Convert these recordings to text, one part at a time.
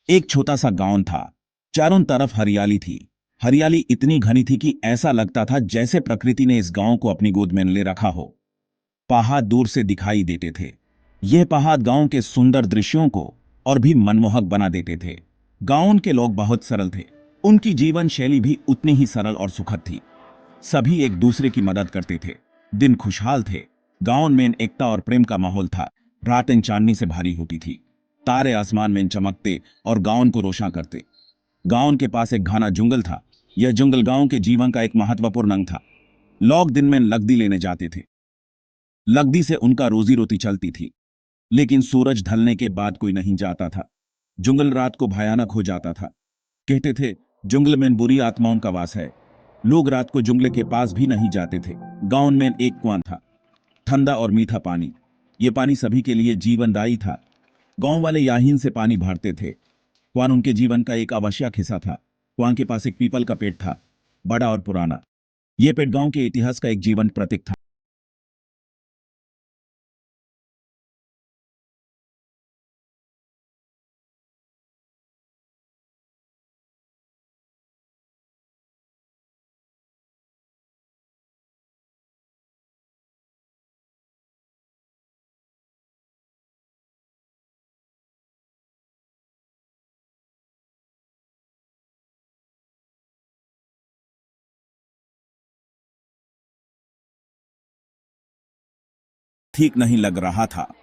एक छोटा सा गांव था। चारों तरफ हरियाली थी। हरियाली इतनी घनी थी कि ऐसा लगता था जैसे प्रकृति ने इस गांव को अपनी गोद में ले रखा हो। पहाड़ दूर से दिखाई देते थे। यह पहाड़ गांव के सुंदर दृश्यों को और भी मनमोहक बना देते थे। गांव के लोग बहुत सरल थे। उनकी जीवन शैली भी उतनी ही सरल और सुखद थी। सभी एक दूसरे की मदद करते थे। दिन खुशहाल थे। गांव में एकता और प्रेम का माहौल था। रातें चांदनी से भारी होती थी। तारे आसमान में चमकते और गांव को रोशन करते। गांव के पास एक घना जंगल था। यह जंगल गांव के जीवन का एक महत्वपूर्ण अंग था। लोग दिन में लकड़ी लेने जाते थे। लकड़ी से उनका रोजी रोटी चलती थी। लेकिन सूरज ढलने के बाद कोई नहीं जाता था। जंगल रात को भयानक हो जाता था। कहते थे जंगल में बुरी आत्माओं का वास है। लोग रात को जंगल के पास भी नहीं जाते थे। गांव में एक कुआं था, ठंडा और मीठा पानी। ये पानी सभी के लिए जीवनदायी था। गांव वाले यहीं से पानी भरते थे। कुआं उनके जीवन का एक आवश्यक हिस्सा था। कुआं के पास एक पीपल का पेड़ था, बड़ा और पुराना। यह पेड़ गांव के इतिहास का एक जीवंत प्रतीक था। ठीक नहीं लग रहा था।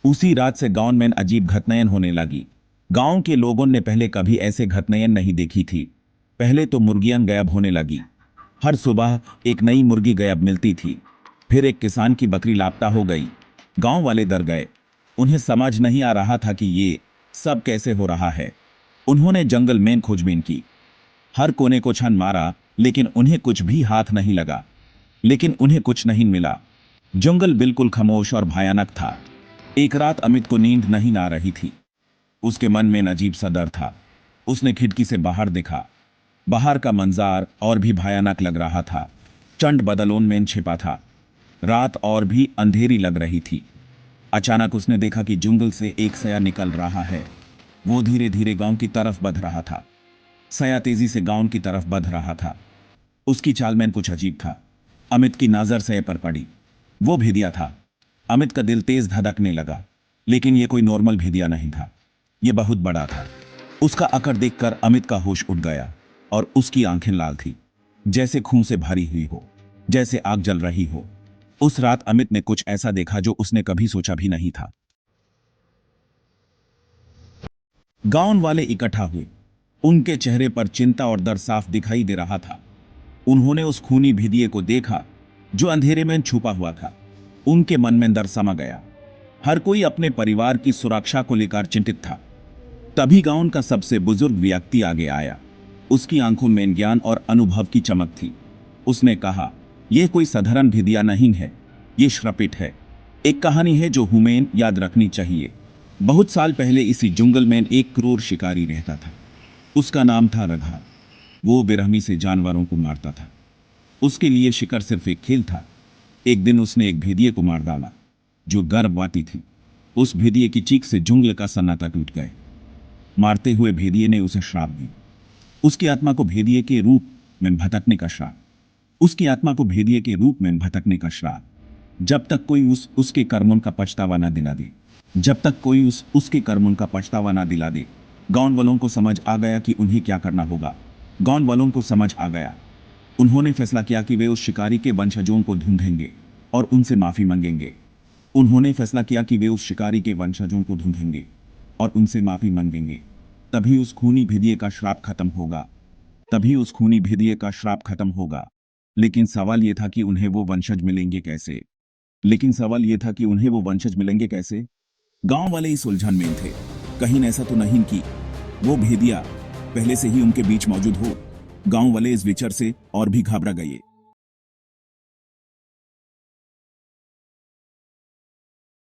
उसी रात से गांव में अजीब घटनाएं होने लगी। गांव के लोगों ने पहले कभी ऐसे घटनाएं नहीं देखी थी। पहले तो मुर्गियां गायब होने लगी। हर सुबह एक नई मुर्गी गायब मिलती थी। फिर एक किसान की बकरी लापता हो गई। गांव वाले डर गए। उन्हें समझ नहीं आ रहा था कि ये सब कैसे हो रहा है। उन्होंने जंगल में खोजबीन की। हर कोने को छान मारा, लेकिन उन्हें कुछ भी हाथ नहीं लगा। लेकिन उन्हें कुछ नहीं मिला। जंगल बिल्कुल खामोश और भयानक था। एक रात अमित को नींद नहीं आ रही थी। उसके मन में अजीब सा डर था। उसने खिड़की से बाहर देखा। बाहर का मंजार और भी भयानक लग रहा था। चंड बदलों में छिपा था। रात और भी अंधेरी लग रही थी। अचानक उसने देखा कि जंगल से एक साया निकल रहा है। वो धीरे धीरे गांव की तरफ बढ़ रहा था। साया तेजी से गांव की तरफ बढ़ रहा था। उसकी चाल में कुछ अजीब था। अमित की नजर साया पर पड़ी। वो भेदिया था। अमित का दिल तेज धड़कने लगा। लेकिन यह कोई नॉर्मल भेदिया नहीं था। यह बहुत बड़ा था। उसका आकार देखकर अमित का होश उड़ गया और उसकी आंखें लाल थी, जैसे खून से भरी हुई हो, जैसे आग जल रही हो। उस रात अमित ने कुछ ऐसा देखा जो उसने कभी सोचा भी नहीं था। गांव वाले इकट्ठा हुए। उनके चेहरे पर चिंता और डर साफ दिखाई दे रहा था। उन्होंने उस खूनी भेदिए को देखा जो अंधेरे में छुपा हुआ था। उनके मन में डर समा गया। हर कोई अपने परिवार की सुरक्षा को लेकर चिंतित था। तभी गांव का सबसे बुजुर्ग व्यक्ति आगे आया। उसकी आंखों में ज्ञान और अनुभव की चमक थी। उसने कहा, यह कोई साधारण भेदिया नहीं है। यह श्रापित है। एक कहानी है जो हमें याद रखनी चाहिए। बहुत साल पहले इसी जंगल में एक क्रूर शिकारी रहता था। उसका नाम था रघा। वो बेरहमी से जानवरों को मारता था। उसके लिए शिकार सिर्फ एक खेल था। एक दिन उसने एक भेदिए को मार डाला जो गर्भवती थी। उस भेदिए की चीख से जंगल का सन्नाटा टूट गया। मारते हुए भेदिए ने उसे श्राप दी। उसकी आत्मा को भेदिए के रूप में भटकने का श्राप। उसकी आत्मा को भेदिए के रूप में भटकने का श्राप। जब तक कोई उसके कर्मों का पछतावा ना दिला दे। जब तक कोई उसके कर्मों का पछतावा ना दिला दे। गांव वालों को समझ आ गया कि उन्हें क्या करना होगा। गांव वालों को समझ आ गया। उन्होंने फैसला किया कि वे उस शिकारी के वंशजों को ढूंढेंगे और उनसे माफी मांगेंगे। उन्होंने फैसला किया कि वे उस शिकारी के वंशजों को ढूंढेंगे और उनसे माफी मांगेंगे। तभी उस खूनी भेदिए का श्राप खत्म होगा। तभी उस खूनी भेदिए का श्राप खत्म होगा। लेकिन सवाल यह था कि उन्हें वो वंशज मिलेंगे कैसे। लेकिन सवाल यह था कि उन्हें वो वंशज मिलेंगे कैसे। गांव वाले इस उलझन में थे। कहीं ऐसा तो नहीं कि वो भेदिया पहले से ही उनके बीच मौजूद हो। गांव वाले इस विचार से और भी घबरा गए।